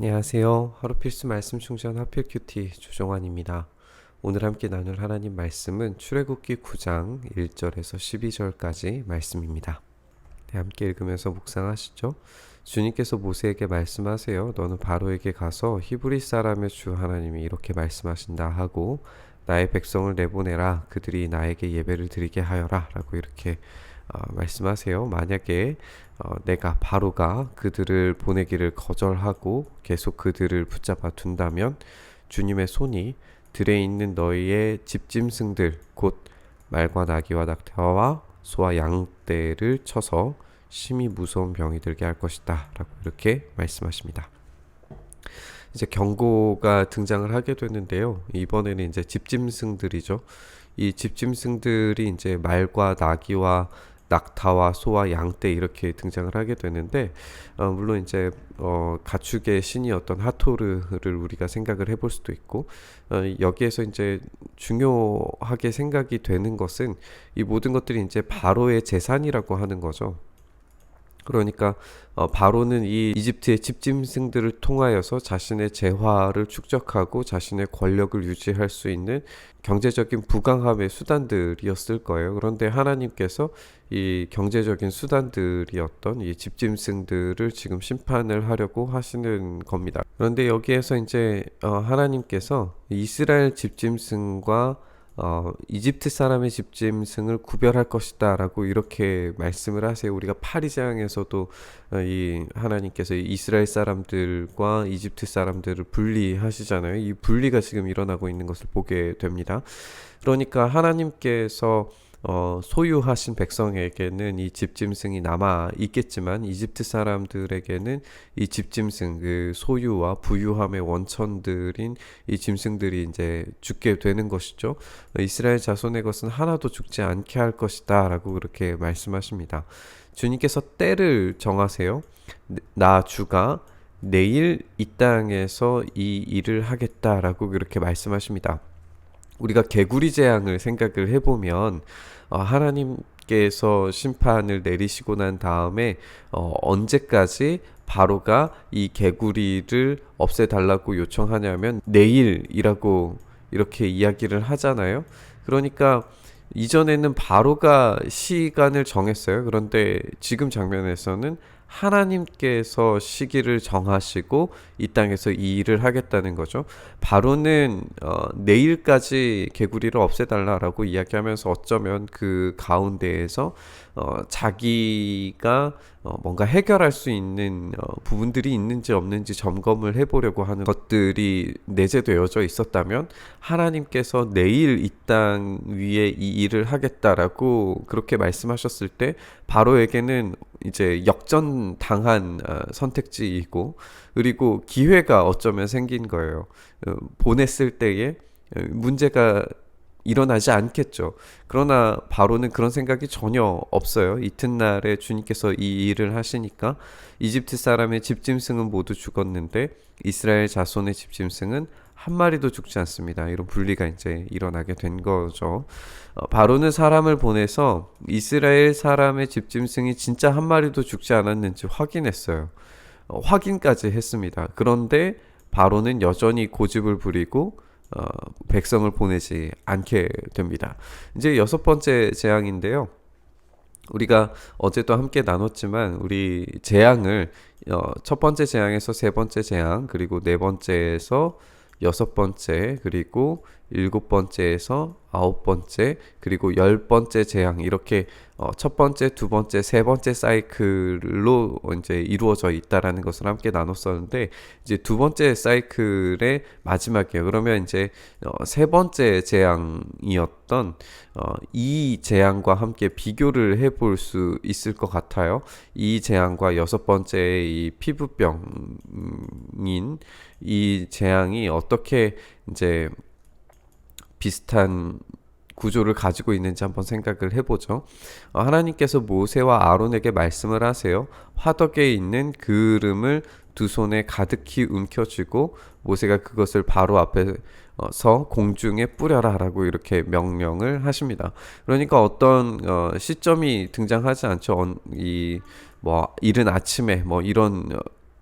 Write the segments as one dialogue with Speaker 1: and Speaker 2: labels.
Speaker 1: 안녕하세요. 하루 필수 말씀 충전 하필 큐티 조정환입니다. 오늘 함께 나눌 하나님 말씀은 출애굽기 9장 1절에서 12절까지 말씀입니다. 네, 함께 읽으면서 묵상하시죠. 주님께서 모세에게 말씀하세요. 너는 바로에게 가서 히브리 사람의 주 하나님이 이렇게 말씀하신다 하고 나의 백성을 내보내라. 그들이 나에게 예배를 드리게 하여라. 라고 이렇게 말씀하세요. 만약에 내가 바로가 그들을 보내기를 거절하고 계속 그들을 붙잡아 둔다면 주님의 손이 들에 있는 너희의 집짐승들 곧 말과 나귀와 낙타와 소와 양떼를 쳐서 심히 무서운 병이 들게 할 것이다 라고 이렇게 말씀하십니다. 이제 경고가 등장을 하게 됐는데요. 이번에는 이제 집짐승들이죠. 이 집짐승들이 이제 말과 나귀와 낙타와 소와 양떼 이렇게 등장을 하게 되는데 물론 이제 가축의 신이었던 하토르를 우리가 생각을 해볼 수도 있고 여기에서 이제 중요하게 생각이 되는 것은 이 모든 것들이 이제 바로의 재산이라고 하는 거죠. 그러니까 바로는 이 이집트의 집짐승들을 통하여서 자신의 재화를 축적하고 자신의 권력을 유지할 수 있는 경제적인 부강함의 수단들이었을 거예요. 그런데 하나님께서 이 경제적인 수단들이었던 이 집짐승들을 지금 심판을 하려고 하시는 겁니다. 그런데 여기에서 이제 하나님께서 이스라엘 집짐승과 이집트 사람의 집짐승을 구별할 것이다 라고 이렇게 말씀을 하세요. 우리가 파리장에서도 이 하나님께서 이스라엘 사람들과 이집트 사람들을 분리하시잖아요. 이 분리가 지금 일어나고 있는 것을 보게 됩니다. 그러니까 하나님께서 소유하신 백성에게는 이 집짐승이 남아 있겠지만 이집트 사람들에게는 이 집짐승 그 소유와 부유함의 원천들인 이 짐승들이 이제 죽게 되는 것이죠. 이스라엘 자손의 것은 하나도 죽지 않게 할 것이다 라고 그렇게 말씀하십니다. 주님께서 때를 정하세요. 나 주가 내일 이 땅에서 이 일을 하겠다라고 그렇게 말씀하십니다. 우리가 개구리 재앙을 생각을 해보면 하나님께서 심판을 내리시고 난 다음에 언제까지 바로가 이 개구리를 없애달라고 요청하냐면 내일이라고 이렇게 이야기를 하잖아요. 그러니까 이전에는 바로가 시간을 정했어요. 그런데 지금 장면에서는 하나님께서 시기를 정하시고 이 땅에서 이 일을 하겠다는 거죠. 바로는 내일까지 개구리를 없애달라라고 이야기하면서 어쩌면 그 가운데에서 자기가 뭔가 해결할 수 있는 부분들이 있는지 없는지 점검을 해보려고 하는 것들이 내재되어져 있었다면 하나님께서 내일 이 땅 위에 이 일을 하겠다라고 그렇게 말씀하셨을 때 바로에게는 이제 역전당한 선택지이고 그리고 기회가 어쩌면 생긴 거예요. 보냈을 때에 문제가 일어나지 않겠죠. 그러나 바로는 그런 생각이 전혀 없어요. 이튿날에 주님께서 이 일을 하시니까 이집트 사람의 집짐승은 모두 죽었는데 이스라엘 자손의 집짐승은 한 마리도 죽지 않습니다. 이런 분리가 이제 일어나게 된 거죠. 바로는 사람을 보내서 이스라엘 사람의 집짐승이 진짜 한 마리도 죽지 않았는지 확인했어요. 확인까지 했습니다. 그런데 바로는 여전히 고집을 부리고 백성을 보내지 않게 됩니다. 이제 여섯 번째 재앙인데요. 우리가 어제도 함께 나눴지만 우리 재앙을 첫 번째 재앙에서 세 번째 재앙 그리고 네 번째에서 여섯 번째 그리고 일곱 번째에서 아홉 번째 그리고 열 번째 재앙 이렇게 첫 번째, 두 번째, 세 번째 사이클로 이제 이루어져 있다라는 것을 함께 나눴었는데 이제 두 번째 사이클의 마지막이에요. 그러면 이제 세 번째 재앙이었던 이 재앙과 함께 비교를 해볼 수 있을 것 같아요. 이 재앙과 여섯 번째의 이 피부병인 이 재앙이 어떻게 이제 비슷한 구조를 가지고 있는지 한번 생각을 해보죠. 하나님께서 모세와 아론에게 말씀을 하세요. 화덕에 있는 그름을 두 손에 가득히 움켜쥐고 모세가 그것을 바로 앞에서 공중에 뿌려라 라고 이렇게 명령을 하십니다. 그러니까 어떤 시점이 등장하지 않죠. 이 뭐 이른 아침에 뭐 이런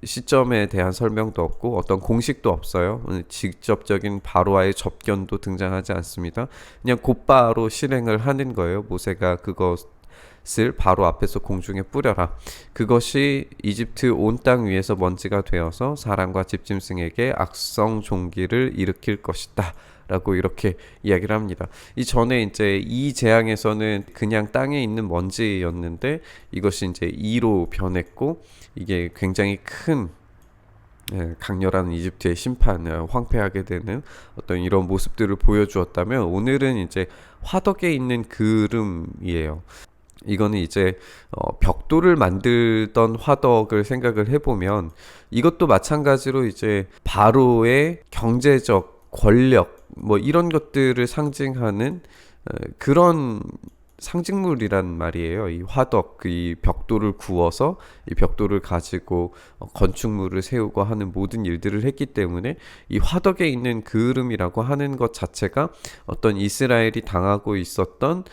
Speaker 1: 시점에 대한 설명도 없고 어떤 공식도 없어요. 직접적인 바로와의 접견도 등장하지 않습니다. 그냥 곧바로 실행을 하는 거예요. 모세가 그것을 바로 앞에서 공중에 뿌려라. 그것이 이집트 온 땅 위에서 먼지가 되어서 사람과 집짐승에게 악성 종기를 일으킬 것이다. 라고 이렇게 이야기를 합니다. 이 전에 이제 이 재앙에서는 그냥 땅에 있는 먼지였는데 이것이 이제 이로 변했고 이게 굉장히 큰 강렬한 이집트의 심판을 황폐하게 되는 어떤 이런 모습들을 보여주었다면 오늘은 이제 화덕에 있는 그름이에요. 이거는 이제 벽돌을 만들던 화덕을 생각을 해보면 이것도 마찬가지로 이제 바로의 경제적 권력 뭐 이런 것들을 상징하는 그런 상징물이란 말이에요. 이 화덕, 이 벽돌을 구워서 이 벽돌을 가지고 건축물을 세우고 하는 모든 일들을 했기 때문에 이 화덕에 있는 그을음이라고 하는 것 자체가 어떤 이스라엘이 당하고 있었던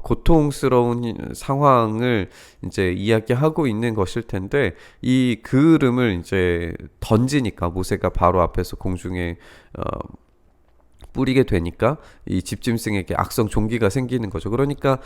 Speaker 1: 고통스러운 상황을 이제 이야기하고 있는 것일 텐데 이 그을음을 이제 던지니까 모세가 바로 앞에서 공중에 뿌리게 되니까 이 집짐승에게 악성 종기가 생기는 거죠. 그러니까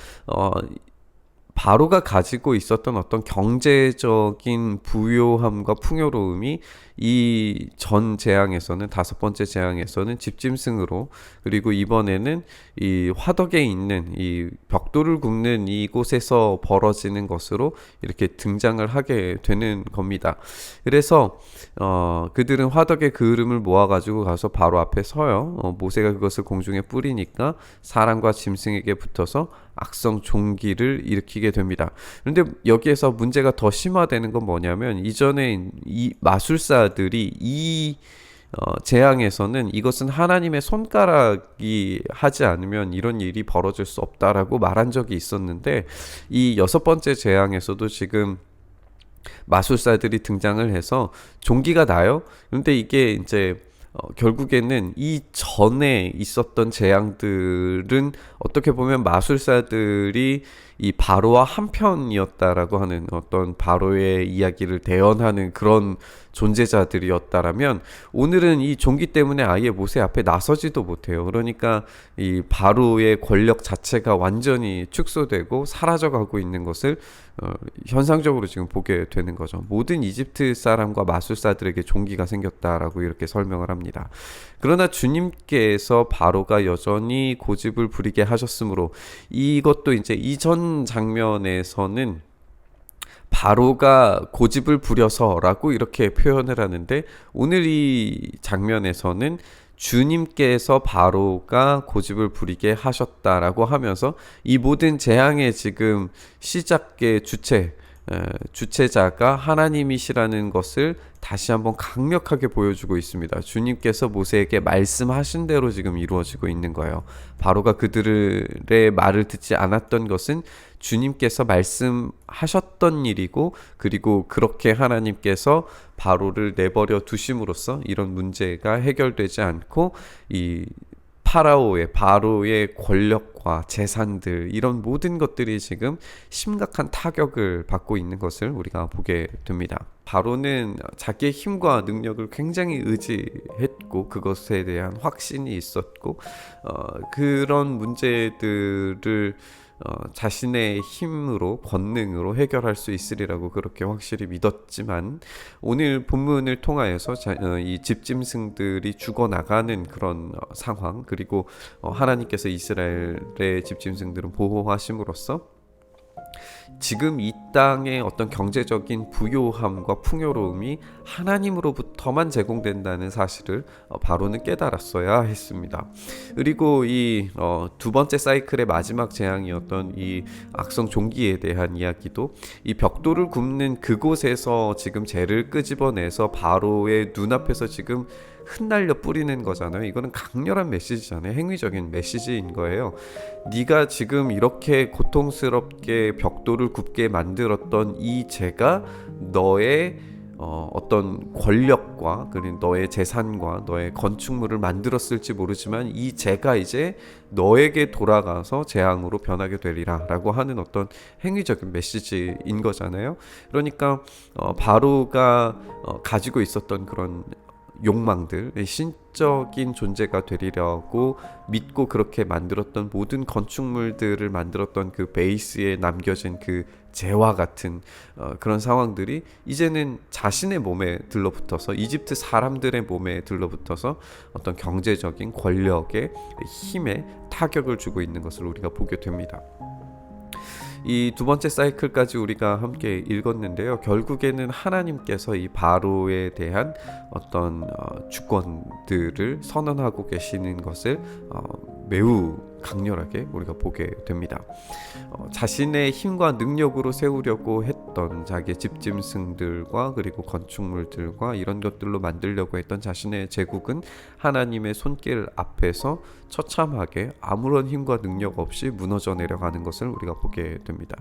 Speaker 1: 바로가 가지고 있었던 어떤 경제적인 부요함과 풍요로움이 이 전 재앙에서는 다섯 번째 재앙에서는 집짐승으로 그리고 이번에는 이 화덕에 있는 이 벽돌을 굽는 이곳에서 벌어지는 것으로 이렇게 등장을 하게 되는 겁니다. 그래서 그들은 화덕의 그을음을 모아가지고 가서 바로 앞에 서요. 모세가 그것을 공중에 뿌리니까 사람과 짐승에게 붙어서 악성 종기를 일으키게 됩니다. 그런데 여기에서 문제가 더 심화되는 건 뭐냐면 이전에 이 마술사들이 이 재앙에서는 이것은 하나님의 손가락이 하지 않으면 이런 일이 벌어질 수 없다라고 말한 적이 있었는데 이 여섯 번째 재앙에서도 지금 마술사들이 등장을 해서 종기가 나요. 그런데 이게 이제 결국에는 이 전에 있었던 재앙들은 어떻게 보면 마술사들이 이 바로와 한편이었다라고 하는 어떤 바로의 이야기를 대언하는 그런 존재자들이었다라면 오늘은 이 종기 때문에 아예 모세 앞에 나서지도 못해요. 그러니까 이 바로의 권력 자체가 완전히 축소되고 사라져가고 있는 것을 현상적으로 지금 보게 되는 거죠. 모든 이집트 사람과 마술사들에게 종기가 생겼다라고 이렇게 설명을 합니다. 그러나 주님께서 바로가 여전히 고집을 부리게 하셨으므로 이것도 이제 이전 장면에서는 바로가 고집을 부려서라고 이렇게 표현을 하는데 오늘 이 장면에서는 주님께서 바로가 고집을 부리게 하셨다라고 하면서 이 모든 재앙의 지금 시작의 주체자가 하나님이시라는 것을 다시 한번 강력하게 보여주고 있습니다. 주님께서 모세에게 말씀하신 대로 지금 이루어지고 있는 거예요. 바로가 그들의 말을 듣지 않았던 것은 주님께서 말씀하셨던 일이고 그리고 그렇게 하나님께서 바로를 내버려 두심으로써 이런 문제가 해결되지 않고 이 바로의 권력과 재산들 이런 모든 것들이 지금 심각한 타격을 받고 있는 것을 우리가 보게 됩니다. 바로는 자기의 힘과 능력을 굉장히 의지했고 그것에 대한 확신이 있었고 그런 문제들을 자신의 힘으로 권능으로 해결할 수 있으리라고 그렇게 확실히 믿었지만 오늘 본문을 통하여서 이 집짐승들이 죽어나가는 그런 상황 그리고 하나님께서 이스라엘의 집짐승들은 보호하심으로써 지금 이 땅의 어떤 경제적인 부요함과 풍요로움이 하나님으로부터만 제공된다는 사실을 바로는 깨달았어야 했습니다. 그리고 이 두 번째 사이클의 마지막 재앙이었던 이 악성 종기에 대한 이야기도 이 벽돌을 굽는 그곳에서 지금 재를 끄집어내서 바로의 눈앞에서 지금 흩날려 뿌리는 거잖아요. 이거는 강렬한 메시지잖아요. 행위적인 메시지인 거예요. 네가 지금 이렇게 고통스럽게 벽돌을 굽게 만들었던 이 죄가 너의 어떤 권력과 그리고 너의 재산과 너의 건축물을 만들었을지 모르지만 이 재가 이제 너에게 돌아가서 재앙으로 변하게 되리라 라고 하는 어떤 행위적인 메시지인 거잖아요. 그러니까 바로가 가지고 있었던 그런 욕망들, 신적인 존재가 되리려고 믿고 그렇게 만들었던 모든 건축물들을 만들었던 그 베이스에 남겨진 그 재와 같은 그런 상황들이 이제는 자신의 몸에 들러붙어서 이집트 사람들의 몸에 들러붙어서 어떤 경제적인 권력의 힘에 타격을 주고 있는 것을 우리가 보게 됩니다. 이 두 번째 사이클까지 우리가 함께 읽었는데요. 결국에는 하나님께서 이 바로에 대한 어떤 주권들을 선언하고 계시는 것을 매우 강렬하게 우리가 보게 됩니다. 자신의 힘과 능력으로 세우려고 했던 자기의 집짐승들과 그리고 건축물들과 이런 것들로 만들려고 했던 자신의 제국은 하나님의 손길 앞에서 처참하게 아무런 힘과 능력 없이 무너져 내려가는 것을 우리가 보게 됩니다.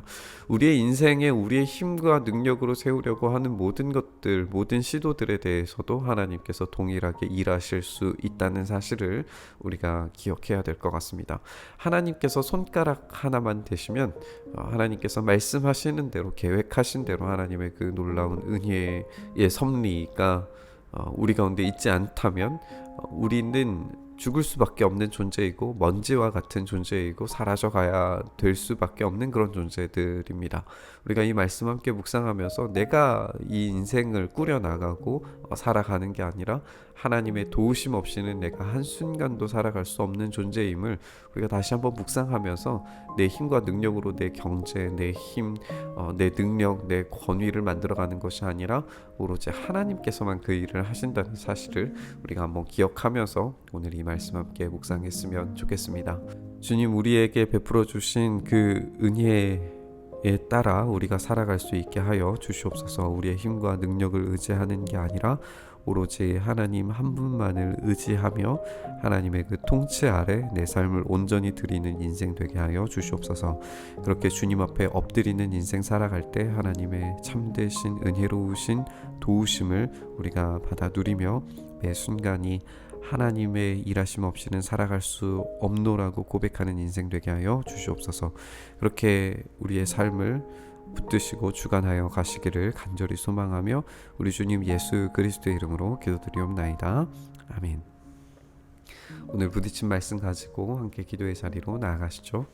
Speaker 1: 우리의 인생에 우리의 힘과 능력으로 세우려고 하는 모든 것들, 모든 시도들에 대해서도 하나님께서 동일하게 일하실 수 있다는 사실을 우리가 기억해야 될 것 같습니다. 하나님께서 손가락 하나만 대시면 하나님께서 말씀하시는 대로 계획하신 대로 하나님의 그 놀라운 은혜의 섭리가 우리 가운데 있지 않다면 우리는 죽을 수밖에 없는 존재이고 먼지와 같은 존재이고 사라져 가야 될 수밖에 없는 그런 존재들입니다. 우리가 이 말씀 함께 묵상하면서 내가 이 인생을 꾸려나가고 살아가는 게 아니라 하나님의 도우심 없이는 내가 한순간도 살아갈 수 없는 존재임을 우리가 다시 한번 묵상하면서 내 힘과 능력으로 내 경제, 내 힘, 내 능력, 내 권위를 만들어가는 것이 아니라 오로지 하나님께서만 그 일을 하신다는 사실을 우리가 한번 기억하면서 오늘 이 말씀 함께 묵상했으면 좋겠습니다. 주님 우리에게 베풀어 주신 그 은혜에 따라 우리가 살아갈 수 있게 하여 주시옵소서. 우리의 힘과 능력을 의지하는 게 아니라 오로지 하나님 한 분만을 의지하며 하나님의 그 통치 아래 내 삶을 온전히 드리는 인생 되게 하여 주시옵소서. 그렇게 주님 앞에 엎드리는 인생 살아갈 때 하나님의 참되신 은혜로우신 도우심을 우리가 받아 누리며 매 순간이 하나님의 일하심 없이는 살아갈 수 없노라고 고백하는 인생 되게 하여 주시옵소서. 그렇게 우리의 삶을 붙드시고 주관하여 가시기를 간절히 소망하며 우리 주님 예수 그리스도의 이름으로 기도드리옵나이다. 아멘. 오늘 부딪힌 말씀 가지고 함께 기도의 자리로 나아가시죠.